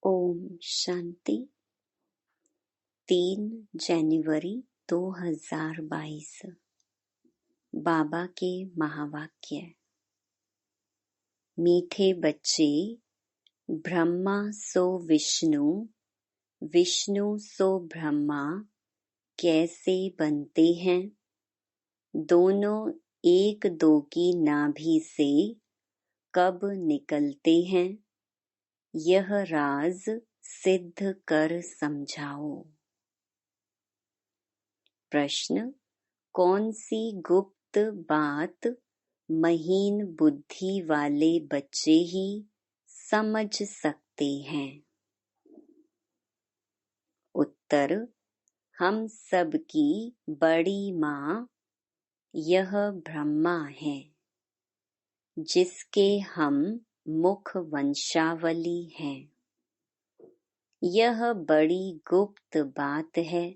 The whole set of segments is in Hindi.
ओम शांति। 3 जनवरी 2022। बाबा के महावाक्य। मीठे बच्चे, ब्रह्मा सो विष्णु, विष्णु सो ब्रह्मा कैसे बनते हैं? दोनों एक दो की नाभि से कब निकलते हैं? यह राज सिद्ध कर समझाओ। प्रश्न: कौन सी गुप्त बात महीन बुद्धि वाले बच्चे ही समझ सकते हैं? उत्तर: हम सब की बड़ी माँ यह ब्रह्मा है, जिसके हम मुख वंशावली हैं। यह बड़ी गुप्त बात है।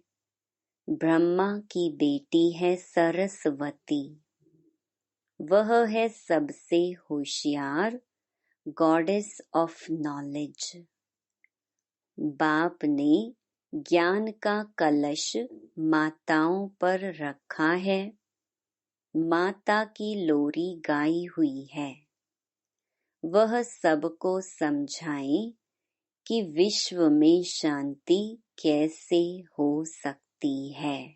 ब्रह्मा की बेटी है सरस्वती। वह है सबसे होशियार, गॉडेस ऑफ नॉलेज। बाप ने ज्ञान का कलश माताओं पर रखा है। माता की लोरी गाई हुई है। वह सबको समझाएं कि विश्व में शांति कैसे हो सकती है।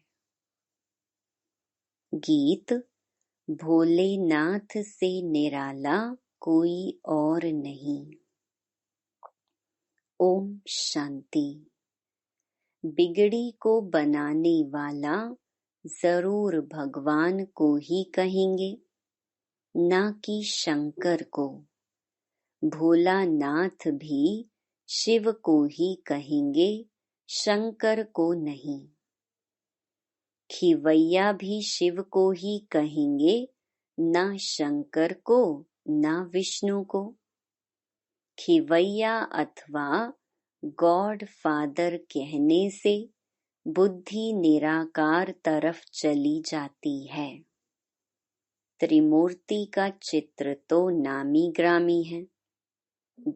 गीत: भोलेनाथ से निराला कोई और नहीं। ओम शांति। बिगड़ी को बनाने वाला जरूर भगवान को ही कहेंगे, ना कि शंकर को। भोलानाथ भी शिव को ही कहेंगे, शंकर को नहीं। खिवैया भी शिव को ही कहेंगे, ना शंकर को, ना विष्णु को। खिवैया अथवा गॉड फादर कहने से बुद्धि निराकार तरफ चली जाती है। त्रिमूर्ति का चित्र तो नामी ग्रामी है।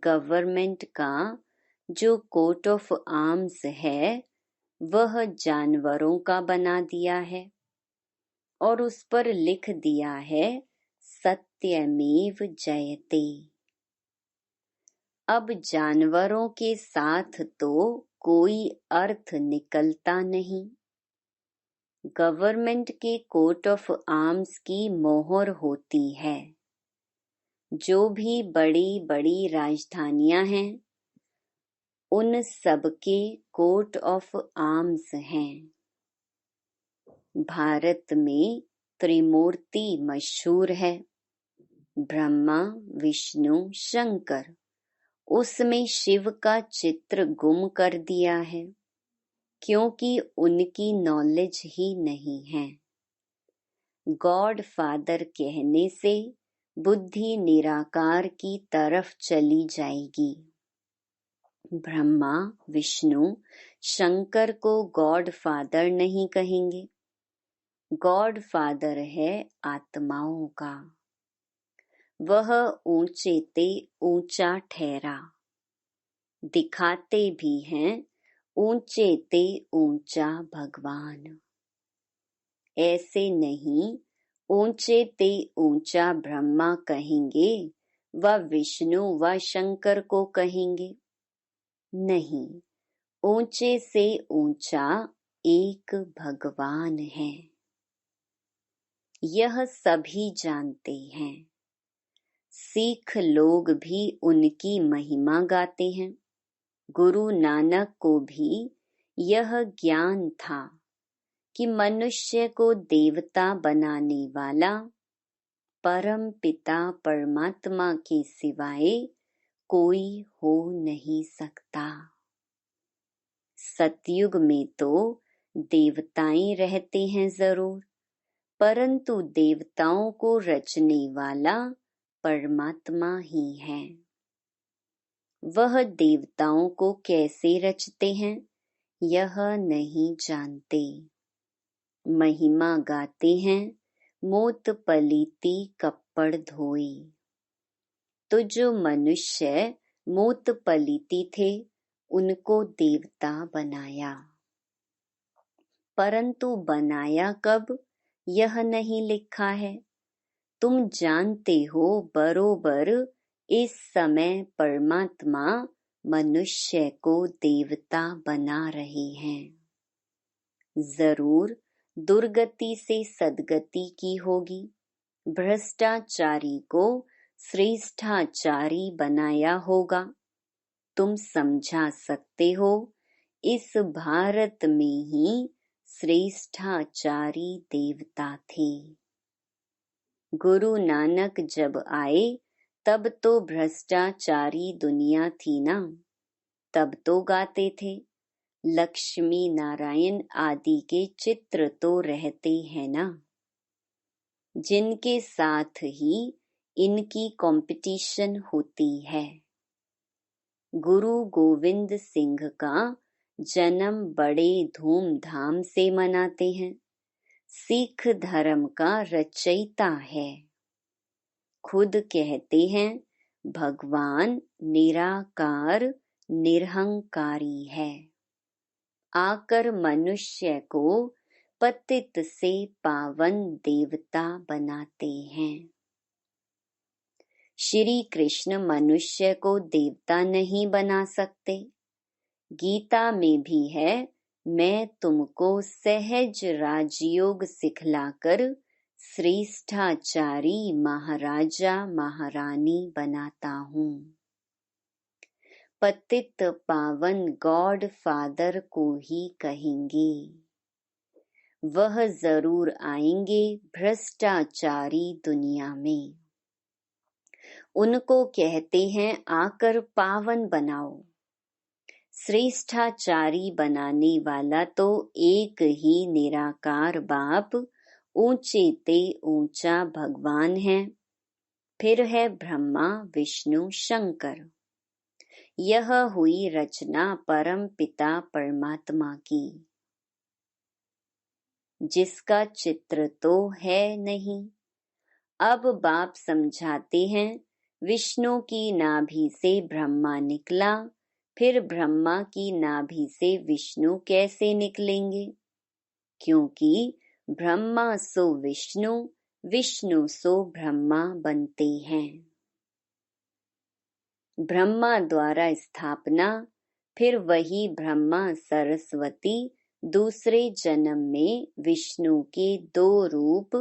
गवर्नमेंट का जो कोट ऑफ आर्म्स है, वह जानवरों का बना दिया है और उस पर लिख दिया है सत्यमेव जयते। अब जानवरों के साथ तो कोई अर्थ निकलता नहीं। गवर्नमेंट के कोट ऑफ आर्म्स की मोहर होती है। जो भी बड़ी बड़ी राजधानियां हैं, उन सबके कोट ऑफ आर्म्स हैं। भारत में त्रिमूर्ति मशहूर है, ब्रह्मा, विष्णु, शंकर। उसमें शिव का चित्र गुम कर दिया है, क्योंकि उनकी नॉलेज ही नहीं है। गॉड फादर कहने से बुद्धि निराकार की तरफ चली जाएगी। ब्रह्मा, विष्णु, शंकर को गॉड फादर नहीं कहेंगे। गॉड फादर है आत्माओं का। वह ऊंचे ते ऊंचा ठहरा। दिखाते भी हैं ऊंचे ते ऊंचा भगवान। ऐसे नहीं ऊंचे ते ऊंचा ब्रह्मा कहेंगे व विष्णु व शंकर को कहेंगे। नहीं, ऊंचे से ऊंचा एक भगवान है। यह सभी जानते हैं। सिख लोग भी उनकी महिमा गाते हैं। गुरु नानक को भी यह ज्ञान था कि मनुष्य को देवता बनाने वाला परम पिता परमात्मा के सिवाय कोई हो नहीं सकता। सतयुग में तो देवताएं रहते हैं जरूर, परंतु देवताओं को रचने वाला परमात्मा ही है। वह देवताओं को कैसे रचते हैं, यह नहीं जानते। महिमा गाते हैं मोत पलीती कप्पड़ धोई। तो जो मनुष्य मोत पलीती थे, उनको देवता बनाया। परंतु बनाया कब, यह नहीं लिखा है। तुम जानते हो बरोबर इस समय परमात्मा मनुष्य को देवता बना रहे हैं। जरूर दुर्गति से सद्गति की होगी। भ्रष्टाचारी को श्रेष्ठाचारी बनाया होगा। तुम समझा सकते हो, इस भारत में ही श्रेष्ठाचारी देवता थे। गुरु नानक जब आए तब तो भ्रष्टाचारी दुनिया थी ना। तब तो गाते थे, लक्ष्मी नारायण आदि के चित्र तो रहते हैं ना, जिनके साथ ही इनकी कंपटीशन होती है। गुरु गोविंद सिंह का जन्म बड़े धूमधाम से मनाते हैं। सिख धर्म का रचयिता है। खुद कहते हैं, भगवान निराकार निरहंकारी है। आकर मनुष्य को पतित से पावन देवता बनाते हैं। श्री कृष्ण मनुष्य को देवता नहीं बना सकते। गीता में भी है, मैं तुमको सहज राजयोग सिखलाकर श्रेष्ठाचारी महाराजा महारानी बनाता हूँ। पतित पावन गॉड फादर को ही कहेंगे। वह जरूर आएंगे भ्रष्टाचारी दुनिया में। उनको कहते हैं, आकर पावन बनाओ। श्रेष्ठाचारी बनाने वाला तो एक ही निराकार बाप, ऊंचे ते ऊंचा भगवान है। फिर है ब्रह्मा विष्णु शंकर। यह हुई रचना परम पिता परमात्मा की, जिसका चित्र तो है नहीं। अब बाप समझाते हैं, विष्णु की नाभि से ब्रह्मा निकला, फिर ब्रह्मा की नाभि से विष्णु कैसे निकलेंगे? क्योंकि ब्रह्मा सो विष्णु, विष्णु सो ब्रह्मा बनते हैं। ब्रह्मा द्वारा स्थापना, फिर वही ब्रह्मा सरस्वती दूसरे जन्म में विष्णु के दो रूप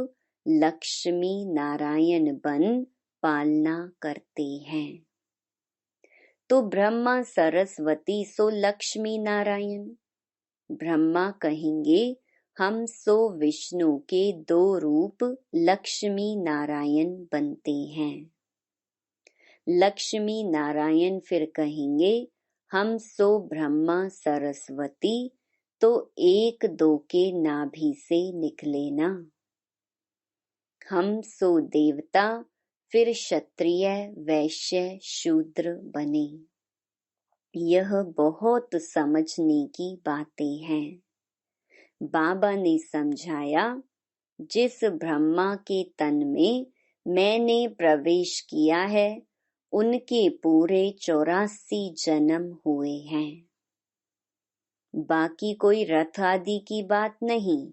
लक्ष्मी नारायण बन पालना करते हैं। तो ब्रह्मा सरस्वती सो लक्ष्मी नारायण। ब्रह्मा कहेंगे, हम सो विष्णु के दो रूप लक्ष्मी नारायण बनते हैं। लक्ष्मी नारायण फिर कहेंगे, हम सो ब्रह्मा सरस्वती तो एक दो के नाभि से निकले ना। हम सो देवता, फिर क्षत्रिय वैश्य शूद्र बने। यह बहुत समझने की बातें हैं। बाबा ने समझाया, जिस ब्रह्मा के तन में मैंने प्रवेश किया है, उनके पूरे 84 जन्म हुए हैं। बाकी कोई रथ आदि की बात नहीं,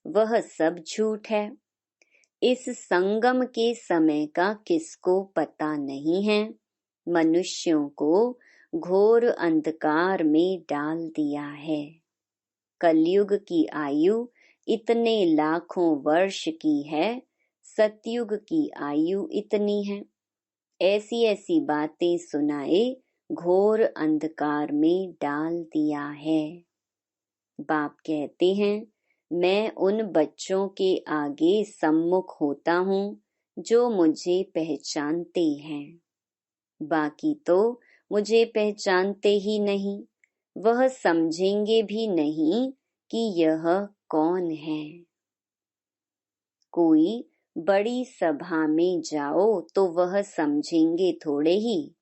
वह सब झूठ है। इस संगम के समय का किसको पता नहीं है। मनुष्यों को घोर अंधकार में डाल दिया है। कलयुग की आयु इतने लाखों वर्ष की है, सतयुग की आयु इतनी है। ऐसी ऐसी बातें सुनाए घोर अंधकार में डाल दिया है। बाप कहते हैं, मैं उन बच्चों के आगे सम्मुख होता हूँ जो मुझे पहचानते हैं। बाकी तो मुझे पहचानते ही नहीं, वह समझेंगे भी नहीं कि यह कौन है। कोई बड़ी सभा में जाओ तो वह समझेंगे थोड़े ही,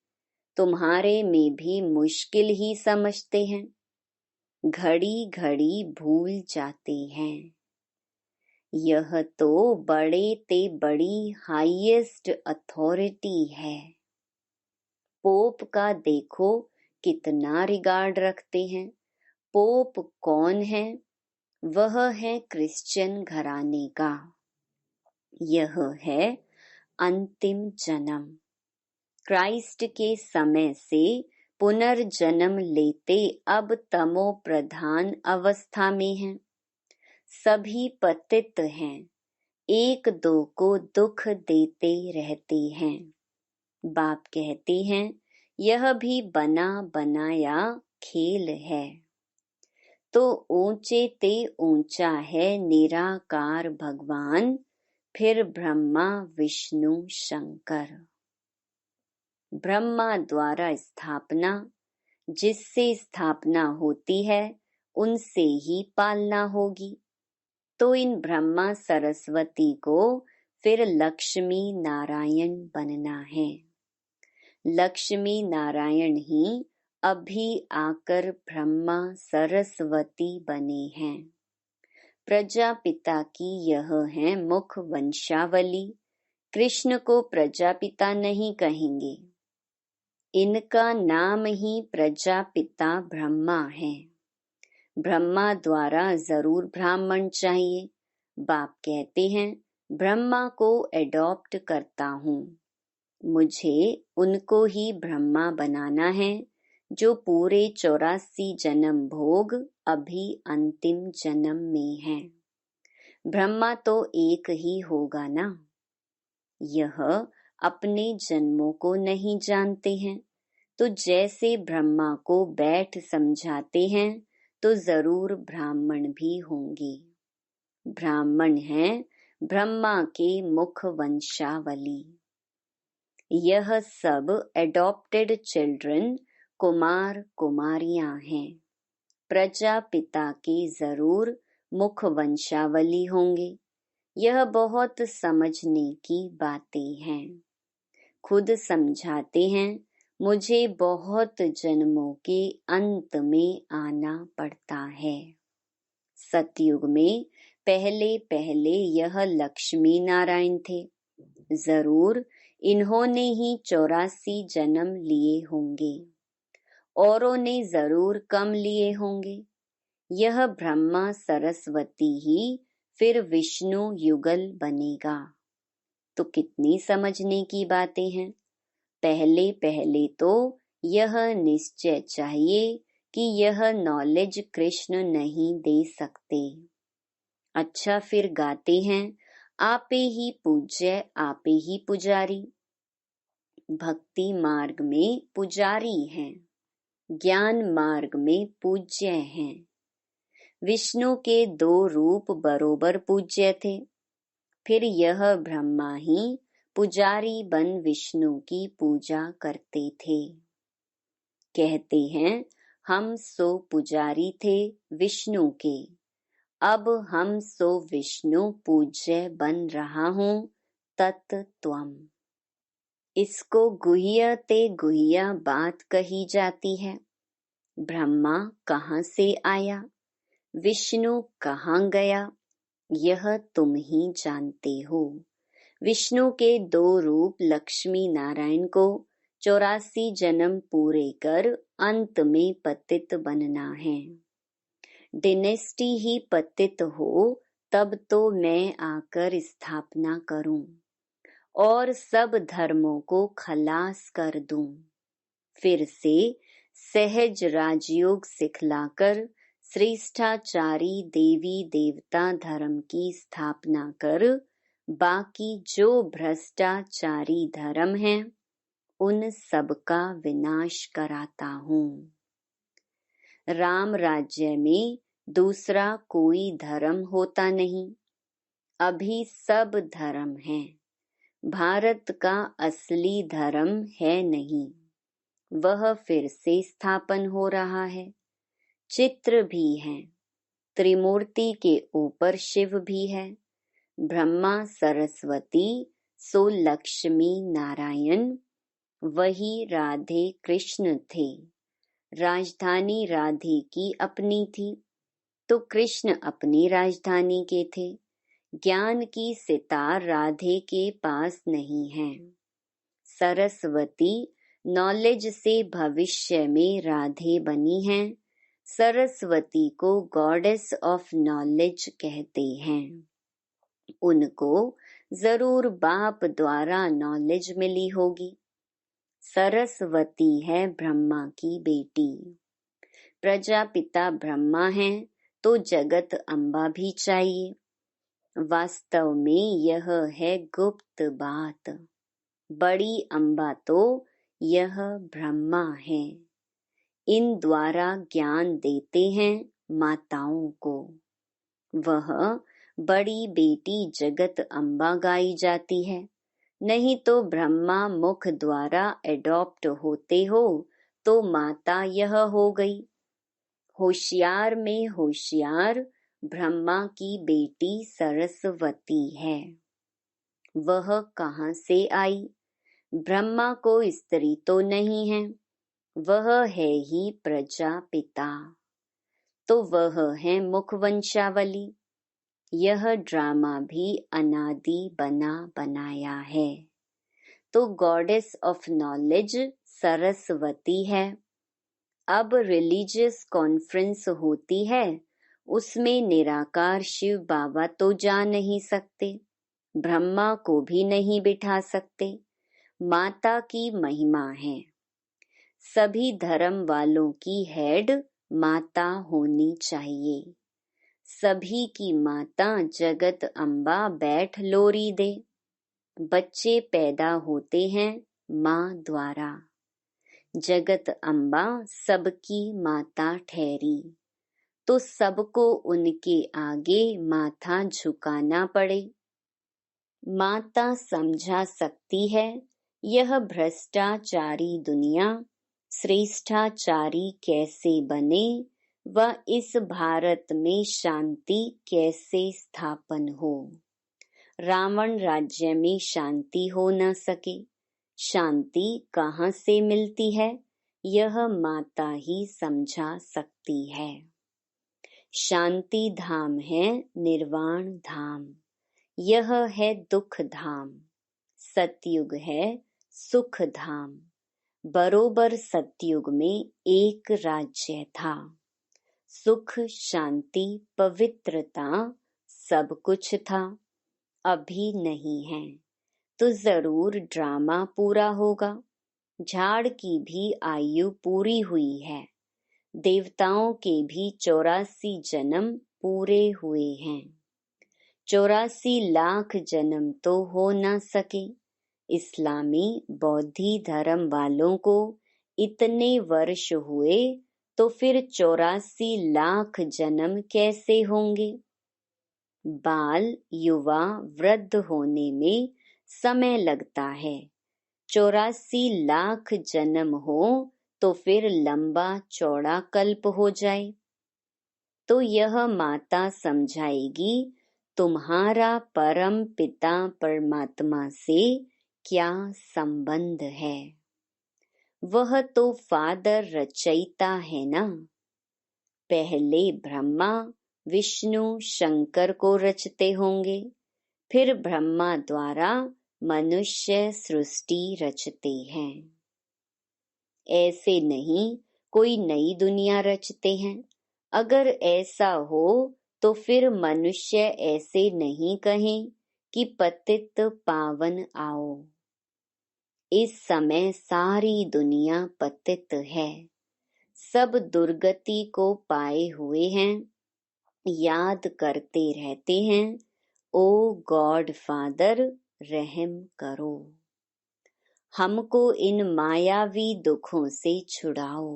तुम्हारे में भी मुश्किल ही समझते हैं। घड़ी घड़ी भूल जाते हैं। यह तो बड़े ते बड़ी हाईएस्ट अथॉरिटी है। पोप का देखो कितना रिगार्ड रखते हैं। पोप कौन है? वह है क्रिश्चियन घराने का। यह है अंतिम जन्म। क्राइस्ट के समय से पुनर्जन्म लेते अब तमो प्रधान अवस्था में हैं। सभी पतित हैं, एक दो को दुख देते रहते हैं। बाप कहते हैं यह भी बना बनाया खेल है। तो ऊंचे ते ऊंचा है निराकार भगवान, फिर ब्रह्मा विष्णु शंकर। ब्रह्मा द्वारा स्थापना, जिससे स्थापना होती है उनसे ही पालना होगी। तो इन ब्रह्मा सरस्वती को फिर लक्ष्मी नारायण बनना है। लक्ष्मी नारायण ही अभी आकर ब्रह्मा सरस्वती बने हैं। प्रजापिता की यह है मुख वंशावली। कृष्ण को प्रजापिता नहीं कहेंगे, इनका नाम ही प्रजापिता ब्रह्मा है। ब्रह्मा द्वारा जरूर ब्राह्मण चाहिए। बाप कहते हैं ब्रह्मा को एडॉप्ट करता हूँ। मुझे उनको ही ब्रह्मा बनाना है जो पूरे 84 जन्म भोग अभी अंतिम जन्म में है। ब्रह्मा तो एक ही होगा ना। यह अपने जन्मों को नहीं जानते हैं, तो जैसे ब्रह्मा को बैठ समझाते हैं तो जरूर ब्राह्मण भी होंगे। ब्राह्मण हैं ब्रह्मा के मुख वंशावली। यह सब एडॉप्टेड चिल्ड्रन कुमार कुमारियां हैं। प्रजापिता के जरूर मुख वंशावली होंगे। यह बहुत समझने की बातें हैं। खुद समझाते हैं मुझे बहुत जन्मों के अंत में आना पड़ता है। सतयुग में पहले पहले यह लक्ष्मी नारायण थे। जरूर इन्होंने ही 84 जन्म लिए होंगे। औरों ने जरूर कम लिए होंगे। यह ब्रह्मा सरस्वती ही फिर विष्णु युगल बनेगा। तो कितनी समझने की बातें हैं। पहले पहले तो यह निश्चय चाहिए कि यह नॉलेज कृष्ण नहीं दे सकते। अच्छा फिर गाते हैं आपे ही पूज्य आपे ही पुजारी। भक्ति मार्ग में पुजारी हैं, ज्ञान मार्ग में पूज्य हैं। विष्णु के 2 रूप बरोबर पूज्य थे। फिर यह ब्रह्मा ही पुजारी बन विष्णु की पूजा करते थे। कहते हैं हम सो पुजारी थे विष्णु के, अब हम सो विष्णु पूज्य बन रहा हूँ तत्त्वम। इसको गुह्य ते गुह्य बात कही जाती है। ब्रह्मा कहाँ से आया, विष्णु कहाँ गया, यह तुम ही जानते हो। विष्णु के 2 रूप लक्ष्मी नारायण को 84 जन्म पूरे कर अंत में पतित बनना है। डिनेस्टी ही पतित हो तब तो मैं आकर स्थापना करूं और सब धर्मों को खलास कर दूं। फिर से सहज राजयोग सिखलाकर श्रेष्ठाचारी देवी देवता धर्म की स्थापना कर बाकी जो भ्रष्टाचारी धर्म हैं उन सब का विनाश कराता हूँ। राम राज्य में दूसरा कोई धर्म होता नहीं। अभी सब धर्म हैं। भारत का असली धर्म है नहीं, वह फिर से स्थापन हो रहा है। चित्र भी हैं, त्रिमूर्ति के ऊपर शिव भी है। ब्रह्मा सरस्वती सो लक्ष्मी नारायण, वही राधे कृष्ण थे। राजधानी राधे की अपनी थी, तो कृष्ण अपनी राजधानी के थे। ज्ञान की सितार राधे के पास नहीं है। सरस्वती नॉलेज से भविष्य में राधे बनी हैं। सरस्वती को गॉडेस ऑफ नॉलेज कहते हैं। उनको जरूर बाप द्वारा नॉलेज मिली होगी। सरस्वती है ब्रह्मा की बेटी। प्रजापिता ब्रह्मा है तो जगत अम्बा भी चाहिए। वास्तव में यह है गुप्त बात। बड़ी अम्बा तो यह ब्रह्मा है। इन द्वारा ज्ञान देते हैं माताओं को। वह बड़ी बेटी जगत अम्बा गाई जाती है। नहीं तो ब्रह्मा मुख द्वारा एडॉप्ट होते हो तो माता यह हो गई। होशियार में होशियार ब्रह्मा की बेटी सरस्वती है। वह कहाँ से आई? ब्रह्मा को स्त्री तो नहीं है, वह है ही प्रजापिता। तो वह है मुख वंशावली। यह ड्रामा भी अनादि बना बनाया है। तो गॉडेस ऑफ नॉलेज सरस्वती है। अब रिलीजियस कॉन्फ्रेंस होती है, उसमें निराकार शिव बाबा तो जा नहीं सकते, ब्रह्मा को भी नहीं बिठा सकते। माता की महिमा है। सभी धर्म वालों की हेड माता होनी चाहिए। सभी की माता जगत अम्बा बैठ लोरी दे। बच्चे पैदा होते हैं माँ द्वारा। जगत अम्बा सबकी माता ठहरी, तो सबको उनके आगे माथा झुकाना पड़े। माता समझा सकती है यह भ्रष्टाचारी दुनिया श्रेष्ठाचारी कैसे बने व इस भारत में शांति कैसे स्थापन हो। रावण राज्य में शांति हो न सके। शांति कहाँ से मिलती है, यह माता ही समझा सकती है। शांति धाम है निर्वाण धाम। यह है दुख धाम। सतयुग है सुख धाम। बरोबर सतयुग में एक राज्य था। सुख शांति पवित्रता सब कुछ था। अभी नहीं है तो जरूर ड्रामा पूरा होगा। झाड़ की भी आयु पूरी हुई है। देवताओं के भी 84 जन्म पूरे हुए हैं। 84 लाख जन्म तो हो न सके। इस्लामी बौद्धि धर्म वालों को इतने वर्ष हुए तो फिर 84 लाख जन्म कैसे होंगे। बाल युवा वृद्ध होने में समय लगता है। 84 लाख जन्म हो तो फिर लंबा चौड़ा कल्प हो जाए। तो यह माता समझाएगी तुम्हारा परम पिता परमात्मा से क्या संबंध है। वह तो फादर रचयिता है ना। पहले ब्रह्मा विष्णु शंकर को रचते होंगे, फिर ब्रह्मा द्वारा मनुष्य सृष्टि रचते हैं। ऐसे नहीं कोई नई दुनिया रचते हैं। अगर ऐसा हो तो फिर मनुष्य ऐसे नहीं कहें कि पतित पावन आओ। इस समय सारी दुनिया पतित है। सब दुर्गति को पाए हुए हैं। याद करते रहते हैं, ओ गॉड फादर रहम करो, हमको इन मायावी दुखों से छुड़ाओ।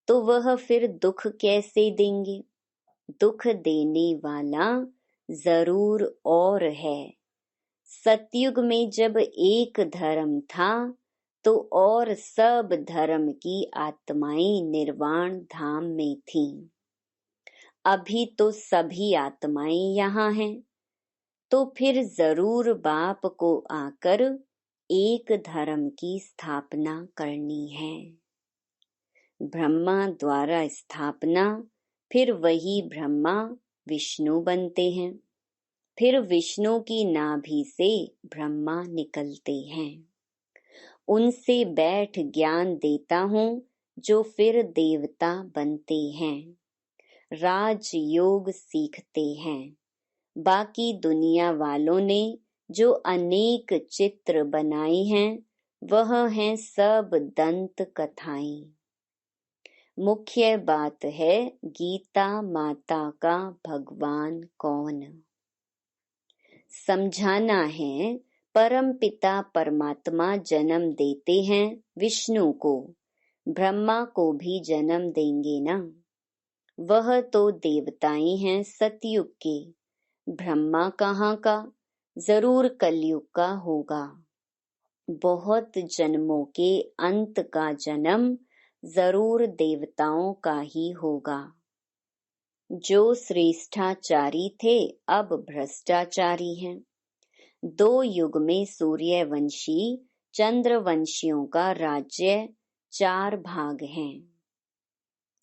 तो वह फिर दुख कैसे देंगे। दुख देने वाला जरूर और है। सतयुग में जब एक धर्म था तो और सब धर्म की आत्माएं निर्वाण धाम में थीं। अभी तो सभी आत्माएं यहाँ हैं। तो फिर जरूर बाप को आकर एक धर्म की स्थापना करनी है। ब्रह्मा द्वारा स्थापना, फिर वही ब्रह्मा विष्णु बनते हैं। फिर विष्णु की नाभि से ब्रह्मा निकलते हैं। उनसे बैठ ज्ञान देता हूँ जो फिर देवता बनते हैं, राजयोग सीखते हैं। बाकी दुनिया वालों ने जो अनेक चित्र बनाए हैं वह हैं सब दंत कथाएं। मुख्य बात है गीता माता का भगवान कौन। समझाना है परम पिता परमात्मा जन्म देते हैं विष्णु को, ब्रह्मा को भी जन्म देंगे ना। वह तो देवताएं हैं सतयुग के, ब्रह्मा कहाँ का, जरूर कलयुग का होगा। बहुत जन्मों के अंत का जन्म जरूर देवताओं का ही होगा। जो श्रेष्ठाचारी थे अब भ्रष्टाचारी हैं। 2 युग में सूर्यवंशी चंद्रवंशियों का राज्य 4 भाग हैं।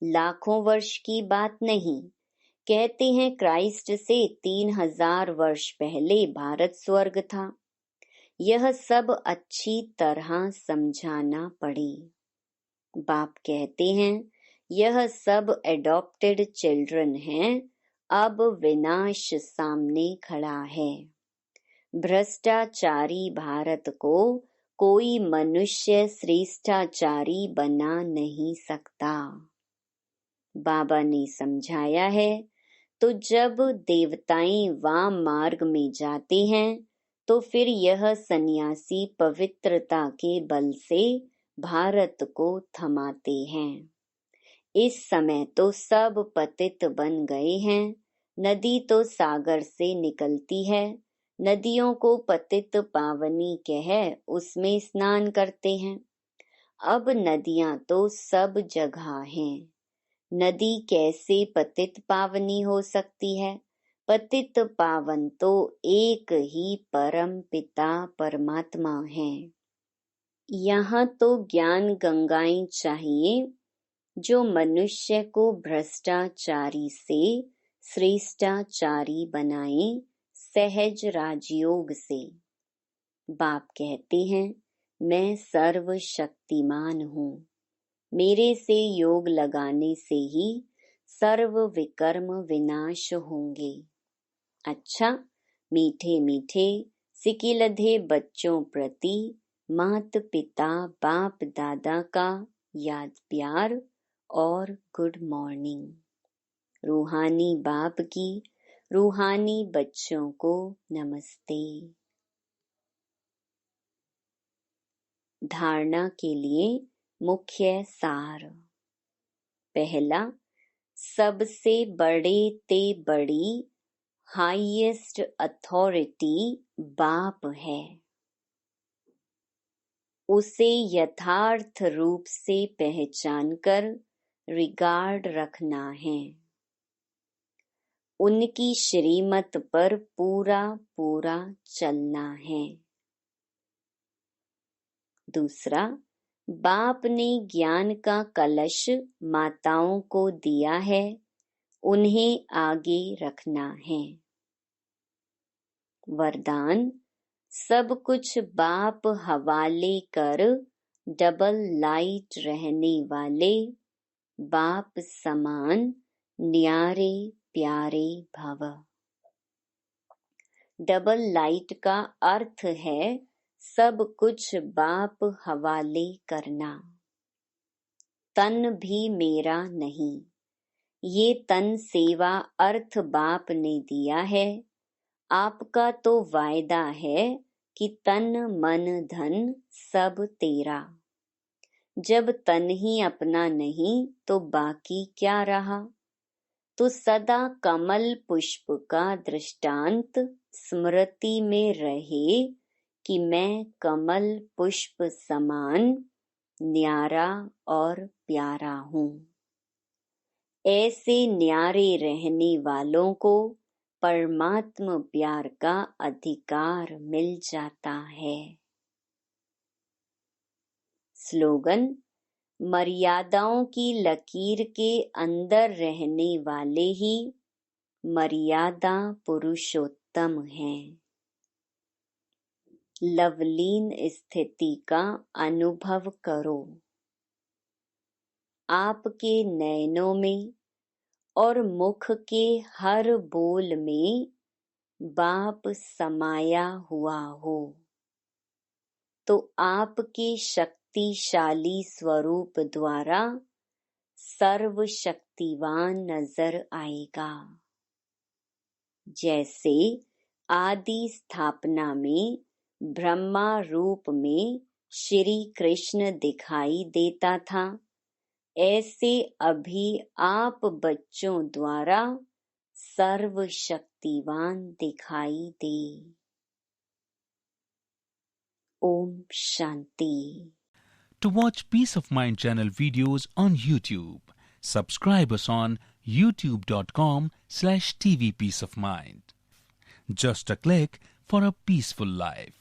लाखों वर्ष की बात नहीं, कहते हैं क्राइस्ट से 3000 वर्ष पहले भारत स्वर्ग था। यह सब अच्छी तरह समझाना पड़े। बाप कहते हैं यह सब एडॉप्टेड चिल्ड्रन हैं, अब विनाश सामने खड़ा है। भ्रष्टाचारी भारत को कोई मनुष्य श्रेष्ठाचारी बना नहीं सकता। बाबा ने समझाया है तो जब देवताएं वाम मार्ग में जाते हैं तो फिर यह सन्यासी पवित्रता के बल से भारत को थमाते हैं। इस समय तो सब पतित बन गए हैं। नदी तो सागर से निकलती है, नदियों को पतित पावनी कह उसमें स्नान करते हैं। अब नदियां तो सब जगह हैं, नदी कैसे पतित पावनी हो सकती है। पतित पावन तो एक ही परम पिता परमात्मा है। यहाँ तो ज्ञान गंगाएं चाहिए जो मनुष्य को भ्रष्टाचारी से श्रेष्ठाचारी बनाए, सहज राजयोग से। बाप कहते हैं मैं सर्वशक्तिमान हूँ, मेरे से योग लगाने से ही सर्व विकर्म विनाश होंगे। अच्छा, मीठे मीठे सिकिलधे बच्चों प्रति मात पिता बाप दादा का याद प्यार और गुड मॉर्निंग। रूहानी बाप की रूहानी बच्चों को नमस्ते। धारणा के लिए मुख्य सार। पहला, सबसे बड़े ते बड़ी हाईएस्ट अथॉरिटी बाप है। उसे यथार्थ रूप से पहचानकर रिगार्ड रखना है। उनकी श्रीमत पर पूरा पूरा चलना है। दूसरा, बाप ने ज्ञान का कलश माताओं को दिया है, उन्हें आगे रखना है। वरदान, सब कुछ बाप हवाले कर डबल लाइट रहने वाले बाप समान न्यारे प्यारे भव। डबल लाइट का अर्थ है सब कुछ बाप हवाले करना। तन भी मेरा नहीं, ये तन सेवा अर्थ बाप ने दिया है। आपका तो वायदा है कि तन मन धन सब तेरा। जब तन ही अपना नहीं तो बाकी क्या रहा। तो सदा कमल पुष्प का दृष्टांत स्मृति में रहे कि मैं कमल पुष्प समान न्यारा और प्यारा हूँ। ऐसे न्यारे रहने वालों को परमात्म प्यार का अधिकार मिल जाता है। स्लोगन, मर्यादाओं की लकीर के अंदर रहने वाले ही मर्यादा पुरुषोत्तम हैं। लवलीन स्थिति का अनुभव करो। आपके नयनों में और मुख के हर बोल में बाप समाया हुआ हो, तो आपके शक्तिशाली स्वरूप द्वारा सर्वशक्तिवान नजर आएगा। जैसे आदि स्थापना में ब्रह्मा रूप में श्री कृष्ण दिखाई देता था, ऐसे अभी आप बच्चों द्वारा सर्वशक्तिवान दिखाई दे। Om Shanti. To watch Peace of Mind channel videos on YouTube, subscribe us on youtube.com/tvpeaceofmind. Just a click for a peaceful life.